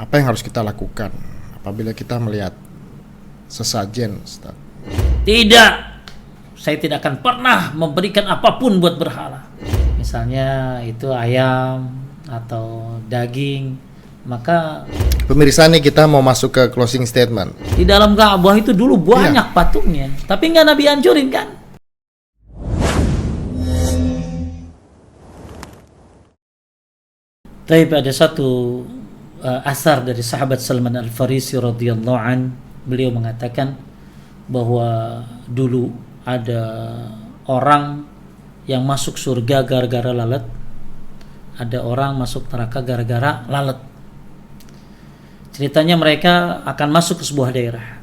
Apa yang harus kita lakukan apabila kita melihat sesajen, Ustaz? Tidak, saya tidak akan pernah memberikan apapun buat berhala. Misalnya itu ayam atau daging, maka Pemirsa nih, kita mau masuk ke closing statement. di dalam Ka'bah itu dulu banyak patungnya, tapi nggak Nabi hancurin kan? Tapi ada satu asar dari sahabat Salman Al-Farisi radhiyallahu an, beliau mengatakan bahwa dulu ada orang yang masuk surga gara-gara lalat, ada orang masuk neraka gara-gara lalat. Ceritanya mereka akan masuk ke sebuah daerah.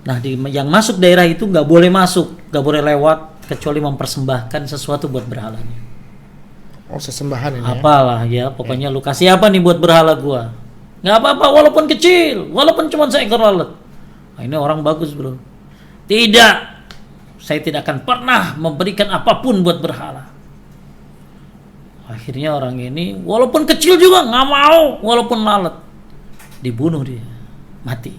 Nah, yang masuk daerah itu nggak boleh masuk, nggak boleh lewat kecuali mempersembahkan sesuatu buat berhalanya. Oh, sesembahan ini. Apalah ya, pokoknya lu kasih apa nih buat berhala gua? Nggak apa-apa, walaupun kecil, walaupun cuma seekor lalat. Nah, ini orang bagus, bro. Tidak, saya tidak akan pernah memberikan apapun buat berhala. Akhirnya orang ini walaupun kecil juga nggak mau, walaupun lalat, dibunuh dia, mati.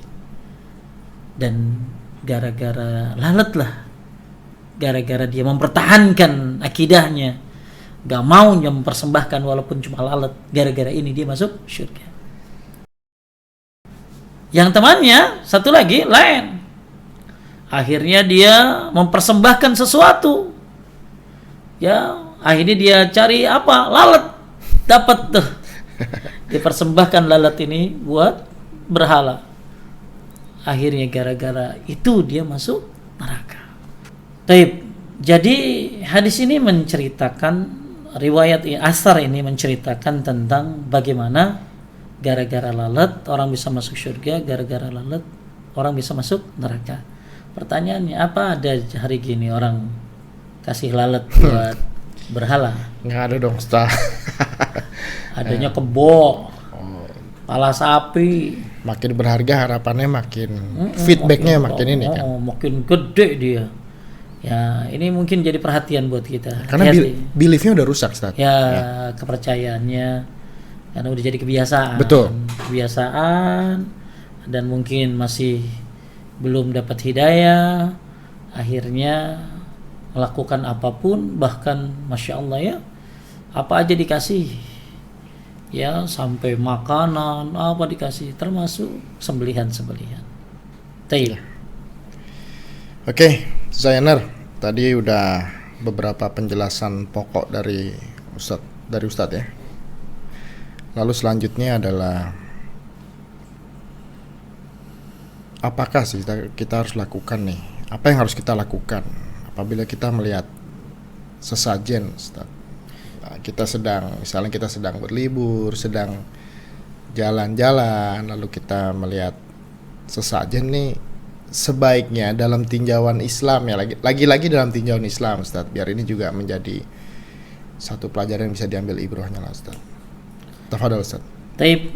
Dan gara-gara lalat lah, gara-gara dia mempertahankan akidahnya, gak mau mempersembahkan walaupun cuma lalat, gara-gara ini dia masuk surga. Yang temannya satu lagi lain, akhirnya dia mempersembahkan sesuatu, ya akhirnya dia cari apa, lalat, dapat tuh, dipersembahkan lalat ini buat berhala. Akhirnya gara-gara itu dia masuk neraka. Taib. Jadi hadis ini menceritakan, riwayat asar ini menceritakan tentang bagaimana gara-gara lalat orang bisa masuk surga, gara-gara lalat orang bisa masuk neraka. Pertanyaannya, apa ada hari gini orang kasih lalat buat berhala? Nggak ada dong, Ustaz. Adanya kebo, kepala sapi. Makin berharga harapannya makin feedbacknya makin ini kan. Makin gede dia. Ya, ini mungkin jadi perhatian buat kita. Karena beliefnya udah rusak, Ustaz. Ya, kepercayaannya karena udah jadi kebiasaan. Betul. Kebiasaan, dan mungkin masih belum dapat hidayah, akhirnya melakukan apapun, bahkan masya Allah ya, apa aja dikasih. Ya, sampai makanan apa dikasih, termasuk sembelihan-sembelihan. Tayyib. Oke, Zainer, tadi udah beberapa penjelasan pokok dari Ustadz ya. Lalu selanjutnya adalah apakah sih kita harus lakukan nih? Apa yang harus kita lakukan apabila kita melihat sesajen, Ustadz? Nah, misalnya kita sedang berlibur, sedang jalan-jalan, lalu kita melihat sesajen nih, sebaiknya dalam tinjauan Islam ya, lagi-lagi dalam tinjauan Islam, Ustaz, biar ini juga menjadi satu pelajaran yang bisa diambil ibrahnya lah, Ustaz. Tafadhol, Ustaz. Tapi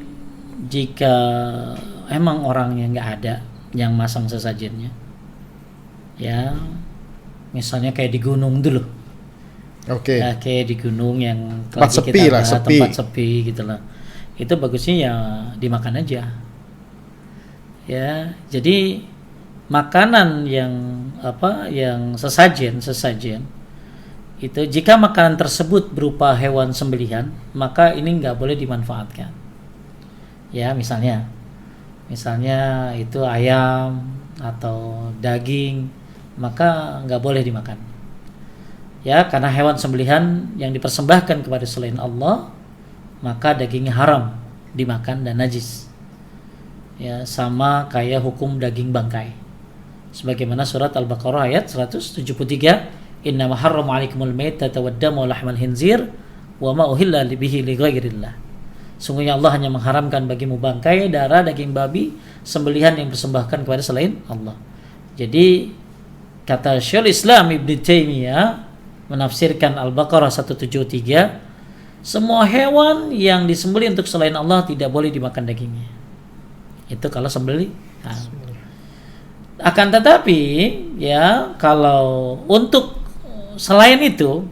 jika emang orangnya nggak ada yang masang sesajennya, ya misalnya kayak di gunung dulu. Oke. Ya, kayak di gunung yang tempat sepi lah, tempat sepi gitu lah. Itu bagusnya ya dimakan aja. Ya, jadi makanan yang sesajen itu, jika makanan tersebut berupa hewan sembelihan, maka ini nggak boleh dimanfaatkan. Ya, misalnya itu ayam atau daging, maka nggak boleh dimakan. Ya, karena hewan sembelihan yang dipersembahkan kepada selain Allah, maka dagingnya haram dimakan dan najis. Ya, sama kayak hukum daging bangkai. Sebagaimana surat Al-Baqarah ayat 173, "Innama harrama 'alaikumul maitata wad-dama wa lahmal khinzir wa ma uhilla bihi li ghairillah." Sungguhnya Allah hanya mengharamkan bagimu bangkai, darah, daging babi, sembelihan yang dipersembahkan kepada selain Allah. Jadi kata Syekhul Islam Ibnu Taimiyah menafsirkan Al-Baqarah 173, semua hewan yang disembelih untuk selain Allah tidak boleh dimakan dagingnya. Itu kalau sembelih. Nah. Akan tetapi ya, kalau untuk selain itu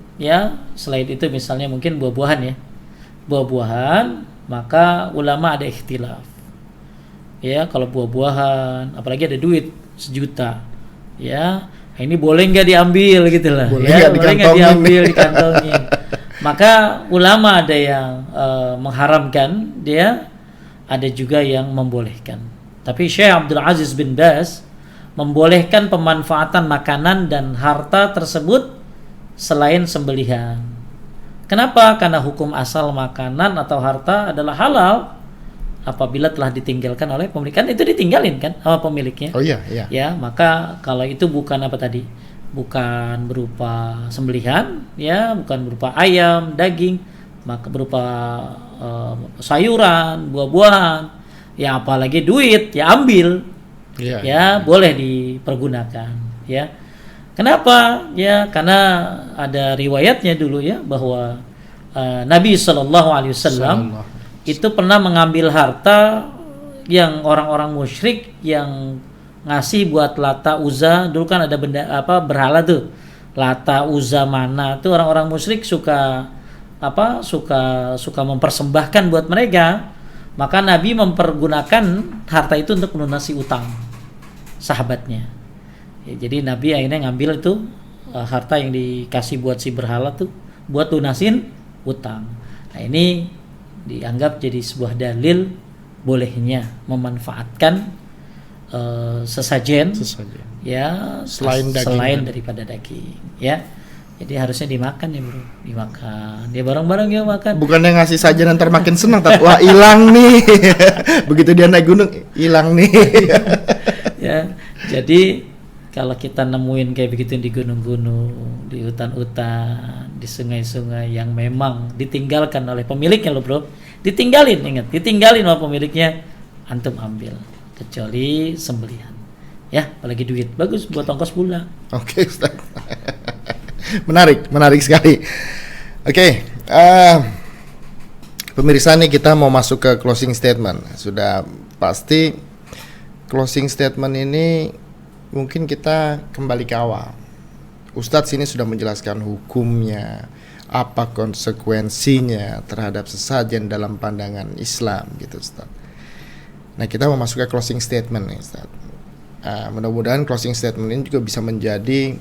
misalnya mungkin buah-buahan ya. Buah-buahan maka ulama ada ikhtilaf. Ya, kalau buah-buahan, apalagi ada duit 1 juta, ya, ini boleh nggak diambil gitu lah, Boleh ya, nggak boleh nggak dikantongin. diambil dikantongin. Maka ulama ada yang mengharamkan, dia ada juga yang membolehkan. Tapi Syekh Abdul Aziz bin Baz membolehkan pemanfaatan makanan dan harta tersebut selain sembelihan. Kenapa? Karena hukum asal makanan atau harta adalah halal apabila telah ditinggalkan oleh pemilik. Kan itu ditinggalin kan sama pemiliknya. Oh iya, iya. Ya, maka kalau itu bukan apa tadi? Bukan berupa sembelihan, ya, bukan berupa ayam, daging, maka berupa sayuran, buah-buahan, ya apalagi duit, ya ambil. Iya. Ya, boleh dipergunakan, ya. Kenapa? Ya, karena ada riwayatnya dulu ya bahwa Nabi Shallallahu Alaihi Wasallam itu pernah mengambil harta yang orang-orang musyrik yang ngasih buat Lata Uzza. Dulu kan ada benda apa berhala tuh, Lata Uzza Mana tuh, orang-orang musyrik suka mempersembahkan buat mereka. Maka Nabi mempergunakan harta itu untuk melunasi utang sahabatnya. Ya, jadi Nabi akhirnya ngambil itu harta yang dikasih buat si berhala tuh buat lunasin utang. Nah, ini dianggap jadi sebuah dalil bolehnya memanfaatkan sesajen ya selain daripada daging, ya. Jadi harusnya dimakan ya bro, dimakan ya, bareng-bareng ya makan. Bukannya ngasih saja nanti makin senang, tapi wah hilang nih. Begitu dia naik gunung hilang nih. Ya, jadi kalau kita nemuin kayak begitu di gunung-gunung, di hutan-hutan, di sungai-sungai yang memang ditinggalkan oleh pemiliknya loh bro, ditinggalin, ingat, ditinggalin oleh pemiliknya, antum ambil, kecuali sembelihan, ya, apalagi duit, bagus buat ongkos pulang. Oke, Ustaz. menarik sekali. Oke, pemirsa nih kita mau masuk ke closing statement. Sudah pasti closing statement ini mungkin kita kembali ke awal. Ustadz sini sudah menjelaskan hukumnya, apa konsekuensinya terhadap sesajen dalam pandangan Islam gitu Ustadz. Nah kita mau masuk ke closing statement nih Ustadz. Mudah-mudahan closing statement ini juga bisa menjadi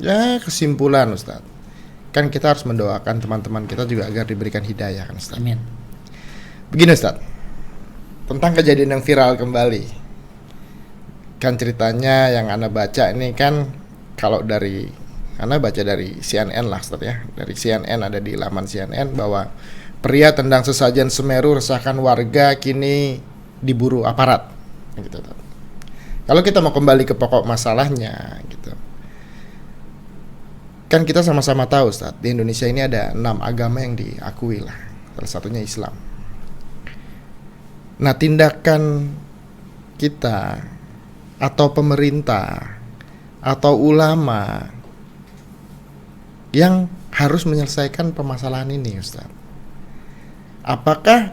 ya kesimpulan Ustadz. Kan kita harus mendoakan teman-teman kita juga agar diberikan hidayah kan Ustadz. Amin. Begini Ustadz, tentang kejadian yang viral kembali. Kan ceritanya yang Ana baca ini kan, kalau dari Ana baca dari CNN lah Ustaz ya. Dari CNN, ada di laman CNN bahwa pria tendang sesajen Semeru resahkan warga kini diburu aparat gitu. Kalau kita mau kembali ke pokok masalahnya gitu. Kan kita sama-sama tahu Ustaz, di Indonesia ini ada 6 agama yang diakui lah. Salah satunya Islam. Nah, tindakan kita atau pemerintah atau ulama yang harus menyelesaikan permasalahan ini Ustaz. Apakah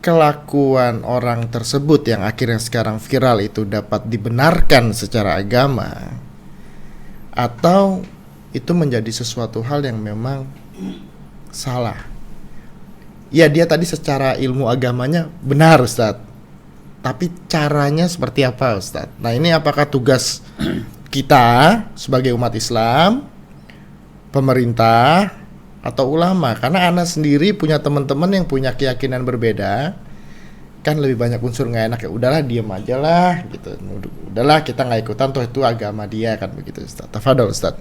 kelakuan orang tersebut yang akhirnya sekarang viral itu dapat dibenarkan secara agama, atau itu menjadi sesuatu hal yang memang salah? Ya, dia tadi secara ilmu agamanya benar Ustaz, tapi caranya seperti apa Ustaz? Nah ini apakah tugas kita sebagai umat Islam, pemerintah, atau ulama? Karena Ana sendiri punya teman-teman yang punya keyakinan berbeda. Kan lebih banyak unsur gak enak, ya udahlah diem aja lah gitu. Udahlah kita gak ikutan, toh itu agama dia kan begitu Ustaz. Tafadhol Ustaz.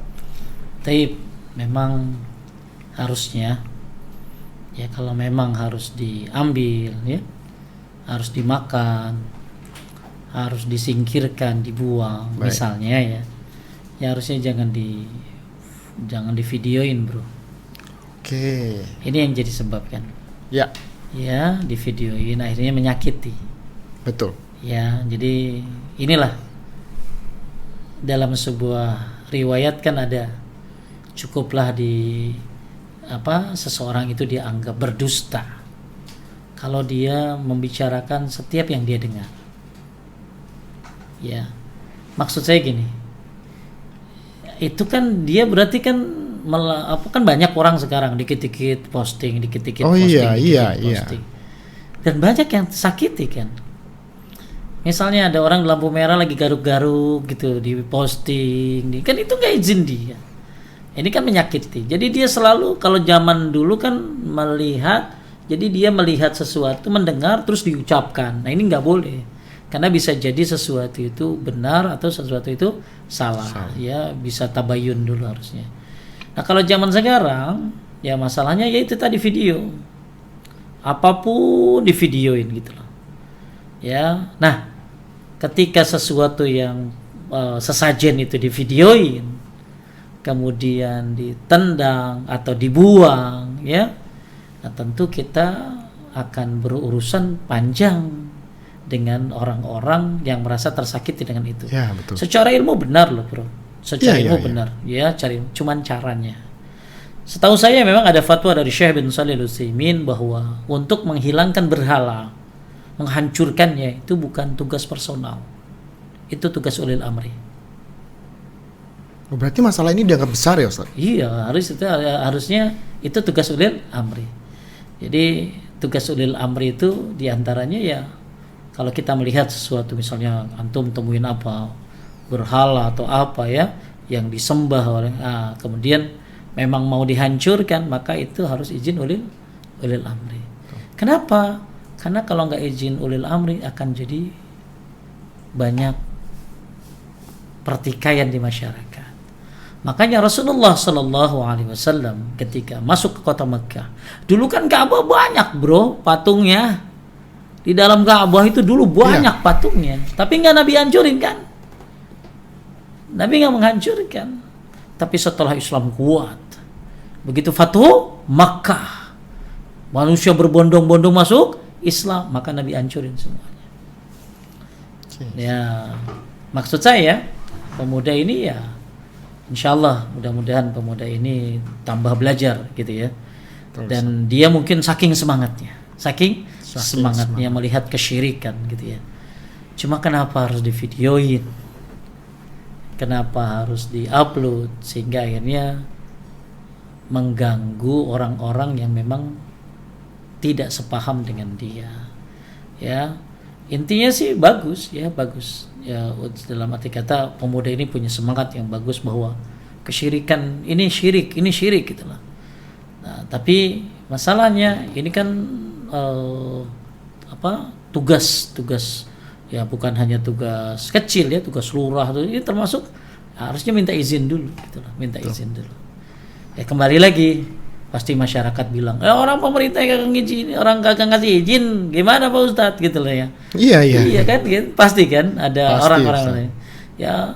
Taib, memang harusnya ya kalau memang harus diambil ya, harus dimakan, harus disingkirkan, dibuang. Baik. Misalnya ya harusnya jangan di videoin bro. Oke. Ini yang jadi sebab kan. Ya. Ya, di videoin akhirnya menyakiti. Betul. Ya, jadi inilah dalam sebuah riwayat kan ada, cukuplah seseorang itu dianggap berdusta kalau dia membicarakan setiap yang dia dengar. Ya, maksud saya gini, itu kan dia berarti kan kan banyak orang sekarang dikit-dikit posting, dikit-dikit Oh posting, iya, dikit-dikit iya. posting. Dan banyak yang tersakiti kan. Misalnya ada orang lampu merah lagi garuk-garuk gitu di posting, kan itu nggak izin dia. Ini kan menyakiti. Jadi dia selalu, kalau zaman dulu kan melihat, jadi dia melihat sesuatu, mendengar terus diucapkan. Nah ini nggak boleh, karena bisa jadi sesuatu itu benar atau sesuatu itu salah. Ya bisa tabayun dulu harusnya. Nah kalau zaman sekarang ya masalahnya yaitu tadi video, apapun divideoin gitu loh. Ya, nah ketika sesuatu yang sesajen itu divideoin, kemudian ditendang atau dibuang, ya, nah tentu kita akan berurusan panjang dengan orang-orang yang merasa tersakiti dengan itu. Ya, betul. Secara ilmu benar loh bro, secara Ya, ilmu benar, ya, cuman caranya. Setahu saya memang ada fatwa dari Syekh bin Shalih Al-Utsaimin bahwa untuk menghilangkan berhala, menghancurkannya itu bukan tugas personal, itu tugas ulil amri. Oh, berarti masalah ini dianggap besar ya Ustaz? Iya, harusnya itu tugas ulil amri. Jadi tugas ulil amri itu diantaranya ya, kalau kita melihat sesuatu, misalnya antum temuin apa, berhala atau apa ya yang disembah oleh, kemudian memang mau dihancurkan, maka itu harus izin ulil amri. Kenapa? Karena kalau nggak izin ulil amri akan jadi banyak pertikaian di masyarakat. Makanya Rasulullah Shallallahu Alaihi Wasallam ketika masuk ke kota Mekah, dulu kan Ka'bah banyak bro patungnya. Di dalam Ka'bah itu dulu banyak patungnya, tapi nggak Nabi hancurin kan? Nabi nggak menghancurkan. Tapi setelah Islam kuat, begitu Fathu Makkah, manusia berbondong-bondong masuk Islam, maka Nabi hancurin semuanya. Ya, maksud saya pemuda ini ya, insyaallah mudah-mudahan pemuda ini tambah belajar gitu ya. Dan dia mungkin saking semangatnya melihat kesyirikan gitu ya. Cuma kenapa harus divideoin? Kenapa harus diupload sehingga akhirnya mengganggu orang-orang yang memang tidak sepaham dengan dia, ya. Intinya sih bagus ya, dalam arti kata pemuda ini punya semangat yang bagus bahwa kesyirikan ini syirik gitu lah. Nah, tapi masalahnya ini kan tugas ya, bukan hanya tugas kecil ya, tugas lurah itu, ini termasuk harusnya minta izin dulu gitu lah, izin dulu. Ya kembali lagi, pasti masyarakat bilang, orang pemerintah kagak ngizin, orang kagak ngasih izin, gimana Pak Ustadz gitu loh ya. Iya kan, pasti kan ada orang-orang lain. Ya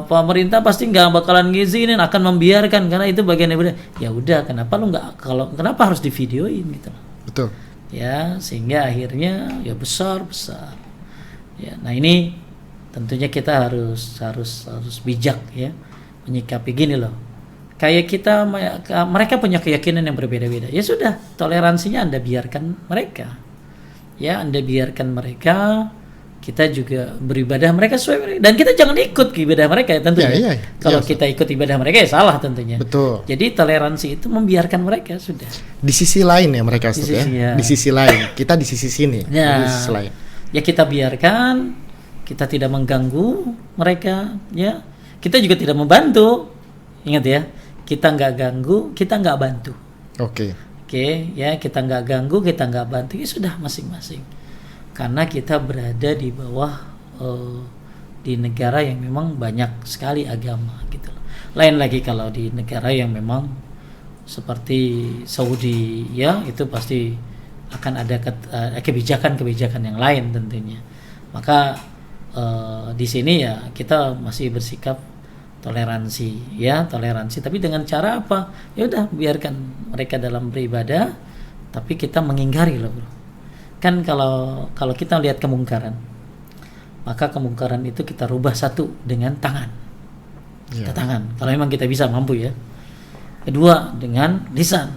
pemerintah pasti nggak bakalan ngizinin, akan membiarkan karena itu bagian dari. Ya udah, kenapa harus divideoin gitu loh. Betul. Ya sehingga akhirnya ya besar. Ya, nah ini tentunya kita harus bijak ya menyikapi gini loh. Kayak mereka punya keyakinan yang berbeda-beda. Ya sudah, toleransinya Anda biarkan mereka. Ya, Anda biarkan mereka. Kita juga beribadah mereka sesuai, dan kita jangan ikut ibadah mereka ya tentunya. Ya, kalau kita ikut ibadah mereka ya salah tentunya. Betul. Jadi toleransi itu membiarkan mereka sudah. Di sisi lain ya mereka Ustaz ya. Di sisi lain, kita di sisi sini. Ya. Di sisi lain. Ya kita biarkan, kita tidak mengganggu mereka ya. Kita juga tidak membantu. Ingat ya. Kita nggak ganggu, kita nggak bantu. Oke, ya kita nggak ganggu, kita nggak bantu, ya sudah masing-masing. Karena kita berada di bawah di negara yang memang banyak sekali agama gitu. Lain lagi kalau di negara yang memang seperti Saudi ya, itu pasti akan ada kebijakan-kebijakan yang lain tentunya. Maka di sini ya kita masih bersikap toleransi, tapi dengan cara apa? Ya udah, biarkan mereka dalam beribadah, tapi kita mengingkari loh, bro. Kan kalau kita lihat kemungkaran, maka kemungkaran itu kita rubah satu dengan tangan. Kita tangan, kalau memang kita bisa, mampu ya. Kedua dengan lisan.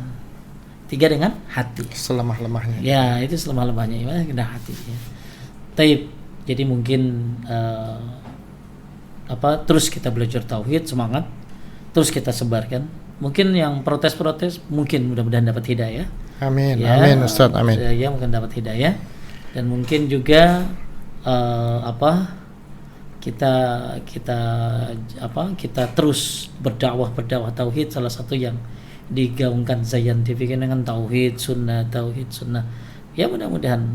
Tiga dengan hati. Selemah-lemahnya. Ya, itu selemah-lemahnya dengan hati ya. Taib. Jadi mungkin terus kita belajar tauhid, semangat, terus kita sebarkan, Mungkin yang protes-protes mungkin mudah-mudahan dapat hidayah. Amin, Ya, amin Ustadz, amin. Ya, mungkin dapat hidayah. Dan mungkin juga kita terus berdakwah tauhid. Salah satu yang digaungkan Zayan TV dengan tauhid sunnah. Ya mudah-mudahan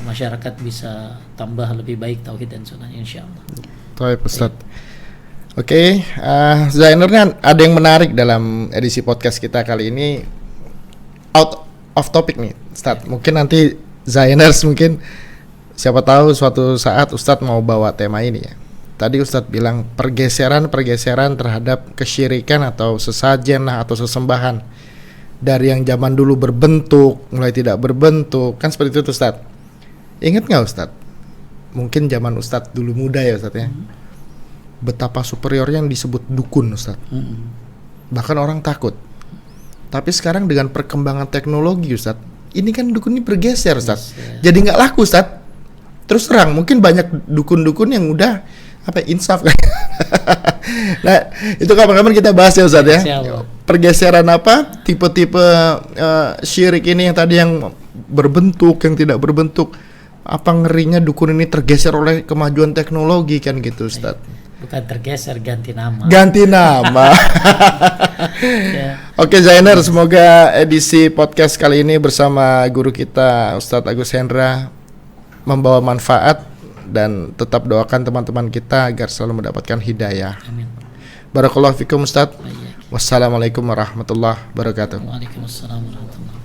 masyarakat bisa tambah lebih baik tauhid dan sunnah insyaallah. Baik Ustadz. Oke, Zainernya ada yang menarik dalam edisi podcast kita kali ini, out of topic nih Ustadz. Mungkin nanti Zainers mungkin siapa tahu suatu saat Ustadz mau bawa tema ini ya. Tadi Ustadz bilang pergeseran terhadap kesyirikan atau sesajen atau sesembahan dari yang zaman dulu berbentuk mulai tidak berbentuk, kan seperti itu Ustadz. Ingat nggak Ustadz? Mungkin zaman Ustadz dulu muda ya Ustadz ya. Betapa superiornya yang disebut dukun Ustadz. Bahkan orang takut. Tapi sekarang dengan perkembangan teknologi Ustadz, ini kan dukun ini bergeser Ustadz. Jadi nggak laku Ustadz. Terus terang mungkin banyak dukun-dukun yang udah insaf. Nah itu kapan-kapan kita bahas ya Ustadz ya. Pergeseran tipe-tipe syirik ini yang tadi yang berbentuk, yang tidak berbentuk. Apa ngerinya dukun ini tergeser oleh kemajuan teknologi kan gitu Ustadz. Bukan tergeser, ganti nama. Ya. Oke Zainer, semoga edisi podcast kali ini bersama guru kita Ustadz Agus Hendra membawa manfaat, dan tetap doakan teman-teman kita agar selalu mendapatkan hidayah. Amin. Barakallahu fikum Ustadz. Wassalamualaikum warahmatullahi wabarakatuh. Waalaikumsalam warahmatullahi wabarakatuh.